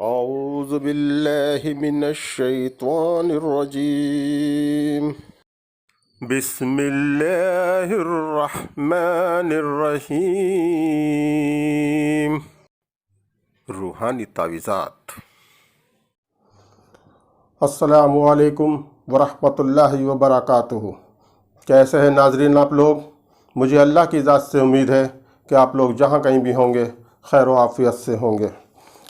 औज़ु बिल्लाहि मिनश शैतानिर रजीम। बिस्मिल्लाहिर रहमानिर रहीम। रूहानी तावीज़ात। अस्सलामु अलैकुम वरहमतुल्लाहि वबरकातुहू। कैसे हैं नाजरीन आप लोग? मुझे अल्लाह की ज़ात से उम्मीद है कि आप लोग जहाँ कहीं भी होंगे खैर व आफ़ियत से होंगे।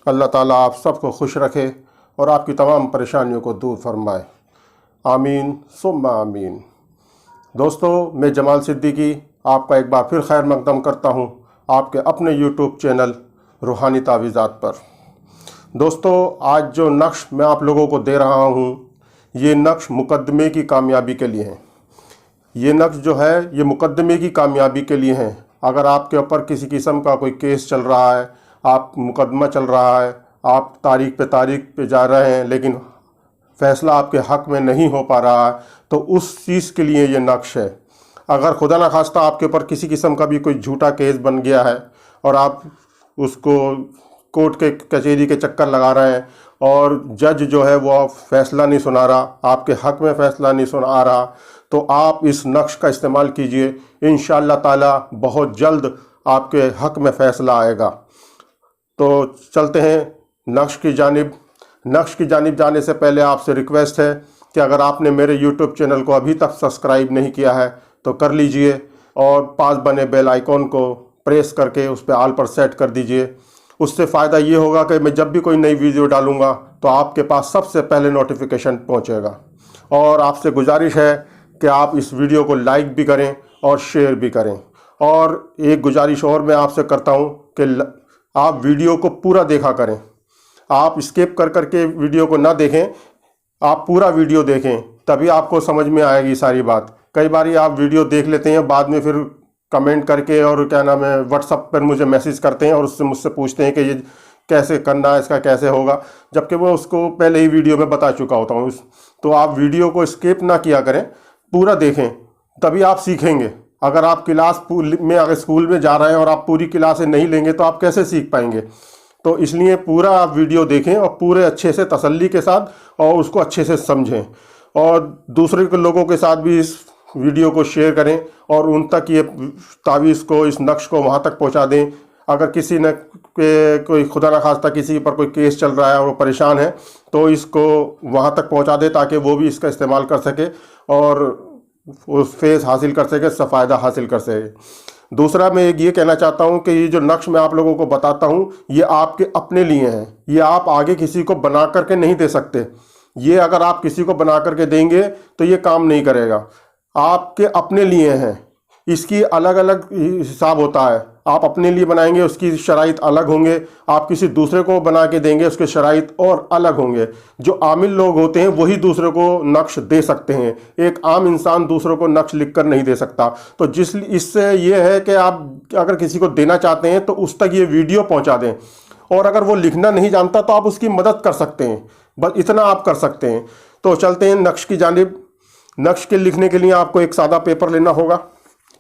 अल्लाह ताला आप सबको खुश रखे और आपकी तमाम परेशानियों को दूर फरमाए। आमीन सुम्मा आमीन। दोस्तों, मैं जमाल सिद्दीकी आपका एक बार फिर खैर मकदम करता हूँ आपके अपने यूट्यूब चैनल रूहानी तावीज़ात पर। दोस्तों, आज जो नक्श मैं आप लोगों को दे रहा हूँ ये नक्श मुकदमे की कामयाबी के लिए हैं। ये नक्श जो है ये मुकदमे की कामयाबी के लिए हैं। अगर आपके ऊपर किसी किस्म का कोई केस चल रहा है, आप मुकदमा चल रहा है, आप तारीख पे जा रहे हैं लेकिन फ़ैसला आपके हक़ में नहीं हो पा रहा है, तो उस चीज़ के लिए ये नक्श है। अगर खुदा न खास्ता आपके ऊपर किसी किस्म का भी कोई झूठा केस बन गया है और आप उसको कोर्ट के कचहरी के चक्कर लगा रहे हैं और जज जो है वो फ़ैसला नहीं सुना रहा, आपके हक़ में फ़ैसला नहीं सुना रहा, तो आप इस नक्श का इस्तेमाल कीजिए। इंशाअल्लाह ताला बहुत जल्द आपके हक़ में फ़ैसला आएगा। तो चलते हैं नक्श की जानिब। नक्श की जानिब जाने से पहले आपसे रिक्वेस्ट है कि अगर आपने मेरे यूट्यूब चैनल को अभी तक सब्सक्राइब नहीं किया है तो कर लीजिए और पास बने बेल आइकॉन को प्रेस करके उस पर ऑल पर सेट कर दीजिए। उससे फ़ायदा ये होगा कि मैं जब भी कोई नई वीडियो डालूँगा तो आपके पास सबसे पहले नोटिफिकेशन पहुँचेगा। और आपसे गुजारिश है कि आप इस वीडियो को लाइक भी करें और शेयर भी करें। और एक गुजारिश और मैं आपसे करता हूँ कि आप वीडियो को पूरा देखा करें। आप स्किप कर करके वीडियो को ना देखें, आप पूरा वीडियो देखें, तभी आपको समझ में आएगी सारी बात। कई बार आप वीडियो देख लेते हैं, बाद में फिर कमेंट करके और क्या नाम है व्हाट्सएप पर मुझे मैसेज करते हैं और उससे मुझसे पूछते हैं कि ये कैसे करना है, इसका कैसे होगा, जबकि वो उसको पहले ही वीडियो में बता चुका होता हूँ। तो आप वीडियो को स्किप ना किया करें, पूरा देखें, तभी आप सीखेंगे। अगर आप क्लास में अगर स्कूल में जा रहे हैं और आप पूरी क्लासें नहीं लेंगे तो आप कैसे सीख पाएंगे? तो इसलिए पूरा आप वीडियो देखें और पूरे अच्छे से तसल्ली के साथ और उसको अच्छे से समझें और दूसरे के लोगों के साथ भी इस वीडियो को शेयर करें और उन तक ये तावीज़ को, इस नक्श को वहाँ तक पहुँचा दें। अगर किसी ने कोई खुदा न खास्ता किसी पर कोई केस चल रहा है और वो परेशान है तो इसको वहाँ तक पहुँचा दे ताकि वो भी इसका इस्तेमाल कर सके और उस फेस हासिल कर सके, इससे फ़ायदा हासिल कर सके। दूसरा मैं ये कहना चाहता हूँ कि ये जो नक्श मैं आप लोगों को बताता हूँ ये आपके अपने लिए हैं। ये आप आगे किसी को बना करके नहीं दे सकते। ये अगर आप किसी को बना करके देंगे तो ये काम नहीं करेगा। आपके अपने लिए हैं, इसकी अलग अलग हिसाब होता है। आप अपने लिए बनाएंगे उसकी शराइत अलग होंगे, आप किसी दूसरे को बना के देंगे उसके शराइत और अलग होंगे। जो आमिल लोग होते हैं वही दूसरे को नक्श दे सकते हैं, एक आम इंसान दूसरों को नक्श लिख कर नहीं दे सकता। तो इससे ये है कि आप अगर किसी को देना चाहते हैं तो उस तक ये वीडियो पहुंचा दें और अगर वो लिखना नहीं जानता तो आप उसकी मदद कर सकते हैं, बस इतना आप कर सकते हैं। तो चलते हैं नक्श की जानिब। नक्श के लिखने के लिए आपको एक सादा पेपर लेना होगा,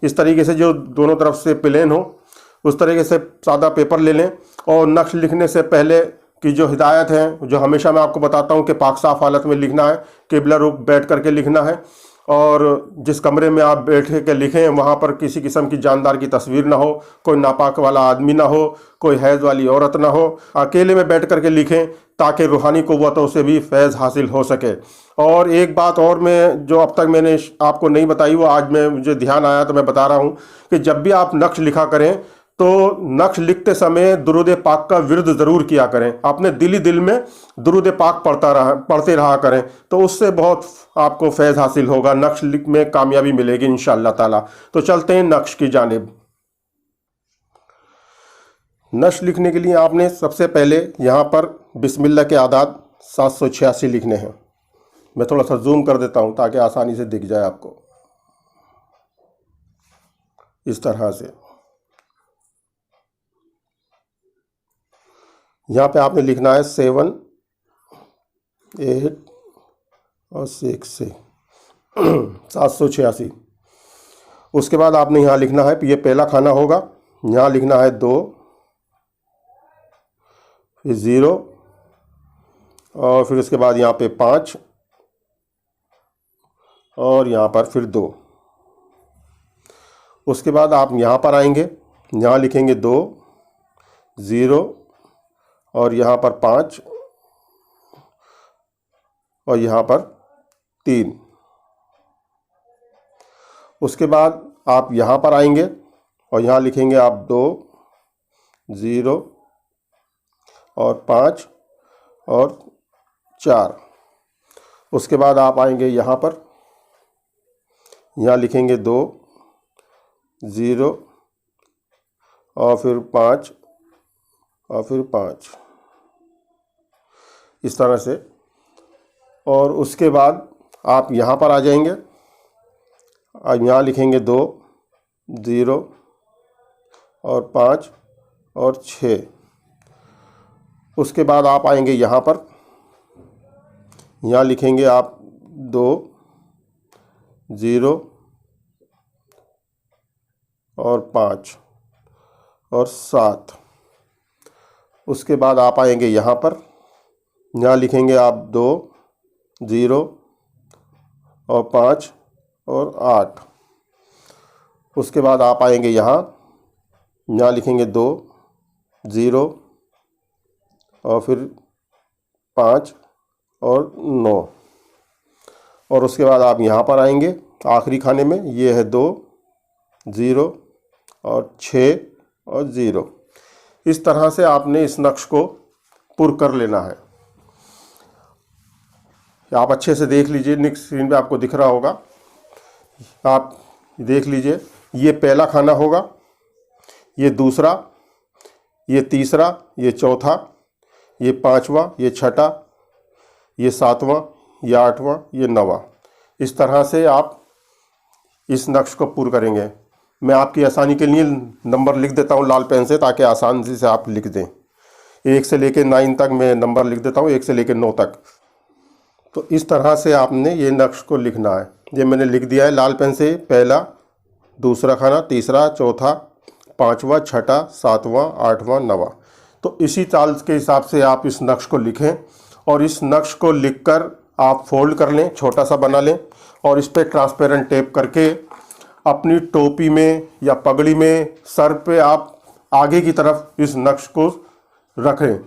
इस तरीके से जो दोनों तरफ से प्लेन हो उस तरीके से सादा पेपर ले लें। और नक्श लिखने से पहले की जो हिदायत है, जो हमेशा मैं आपको बताता हूँ कि पाक साफ हालत में लिखना है, किबला रुख बैठ करके लिखना है और जिस कमरे में आप बैठ के लिखें वहाँ पर किसी किस्म की जानदार की तस्वीर ना हो, कोई नापाक वाला आदमी ना हो, कोई हैज़ वाली औरत ना हो। अकेले में बैठ करके लिखें ताकि रूहानी क़ुव्वतों से भी फैज़ हासिल हो सके। और एक बात और मैं जो अब तक मैंने आपको नहीं बताई वो आज मुझे ध्यान आया तो मैं बता रहा हूँ कि जब भी आप नक्श लिखा करें तो नक्श लिखते समय दुरूद पाक का विर्द ज़रूर किया करें। अपने दिल में दुरूद पाक पढ़ते रहा करें, तो उससे बहुत आपको फैज़ हासिल होगा, नक्श लिख में कामयाबी मिलेगी इंशाअल्लाह ताला। तो चलते हैं नक्श की जानिब। नक्श लिखने के लिए आपने सबसे पहले यहाँ पर बिस्मिल्लाह के आदाद 786 लिखने हैं। मैं थोड़ा सा जूम कर देता हूँ ताकि आसानी से दिख जाए आपको। इस तरह से यहाँ पे आपने लिखना है 7, 8 और 6 से 786। उसके बाद आपने यहाँ लिखना है, ये पहला खाना होगा, यहाँ लिखना है 2, फिर 0, और फिर उसके बाद यहाँ पे 5 और यहाँ पर फिर 2। उसके बाद आप यहाँ पर आएंगे, यहाँ लिखेंगे 2 0 और यहाँ पर 5 और यहाँ पर 3। उसके बाद आप यहाँ पर आएंगे और यहाँ लिखेंगे आप 2 0 और 5 और 4। उसके बाद आप आएंगे यहाँ पर, यहाँ लिखेंगे 2 0 और फिर 5 और फिर 5, इस तरह से। और उसके बाद आप यहाँ पर आ जाएंगे और यहाँ लिखेंगे 2 0 और 5 और 6। उसके बाद आप आएंगे यहाँ पर, यहाँ लिखेंगे आप 2 0 और 5 और 7। उसके बाद आप आएंगे यहाँ पर, यहाँ लिखेंगे आप 2 0 और 5 और 8। उसके बाद आप आएंगे यहाँ, यहाँ लिखेंगे 2 0 और फिर 5 और 9। और उसके बाद आप यहाँ पर आएंगे आखिरी खाने में, ये है 2 0 और 6 और 0। इस तरह से आपने इस नक्श को पुर कर लेना है। आप अच्छे से देख लीजिए, नेक्स्ट स्क्रीन पे आपको दिख रहा होगा, आप देख लीजिए। ये पहला खाना होगा, ये दूसरा, ये तीसरा, ये चौथा, ये पांचवा, ये छठा, ये सातवां, ये आठवां, ये नवा। इस तरह से आप इस नक्श को पूरा करेंगे। मैं आपकी आसानी के लिए नंबर लिख देता हूँ लाल पेन से, ताकि आसानी से आप लिख दें। 1 से लेकर 9 तक मैं नंबर लिख देता हूँ, 1 से लेकर 9 तक। तो इस तरह से आपने ये नक्श को लिखना है। ये मैंने लिख दिया है लाल पेन से, पहला, दूसरा खाना, तीसरा, चौथा, पांचवा, छठा, सातवां, आठवां, नवा। तो इसी चाल के हिसाब से आप इस नक्श को लिखें और इस नक्श को लिखकर आप फोल्ड कर लें, छोटा सा बना लें और इस पर ट्रांसपेरेंट टेप करके अपनी टोपी में या पगड़ी में, सर पे आप आगे की तरफ इस नक्श को रखें।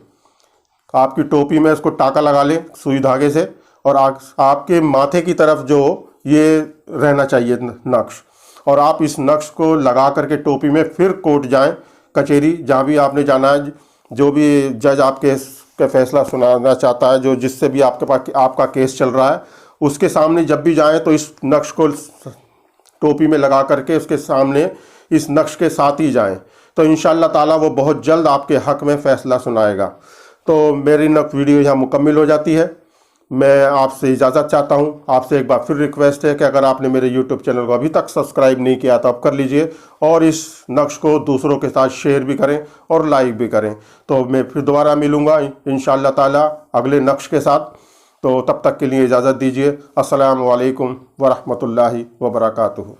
आपकी टोपी में इसको टाका लगा लें सुई धागे से और आपके माथे की तरफ जो ये रहना चाहिए नक्श। और आप इस नक्श को लगा करके टोपी में फिर कोर्ट जाएं, कचहरी, जहाँ भी आपने जाना है, जो भी जज आपके का फैसला सुनाना चाहता है, जो जिससे भी आपके पास आपका केस चल रहा है, उसके सामने जब भी जाएं तो इस नक्श को टोपी में लगा करके उसके सामने इस नक्श के साथ ही जाएं। तो इंशाअल्लाह ताला वो बहुत जल्द आपके हक़ में फ़ैसला सुनाएगा। तो मेरी वीडियो यहाँ मुकम्मल हो जाती है। मैं आपसे इजाज़त चाहता हूँ। आपसे एक बार फिर रिक्वेस्ट है कि अगर आपने मेरे यूट्यूब चैनल को अभी तक सब्सक्राइब नहीं किया तो आप कर लीजिए और इस नक्श को दूसरों के साथ शेयर भी करें और लाइक भी करें। तो मैं फिर दोबारा मिलूँगा इंशाअल्लाह ताला अगले नक्श के साथ। तो तब तक के लिए इजाज़त दीजिए। अस्सलामु अलैकुम व रहमतुल्लाहि व बरकातुहू।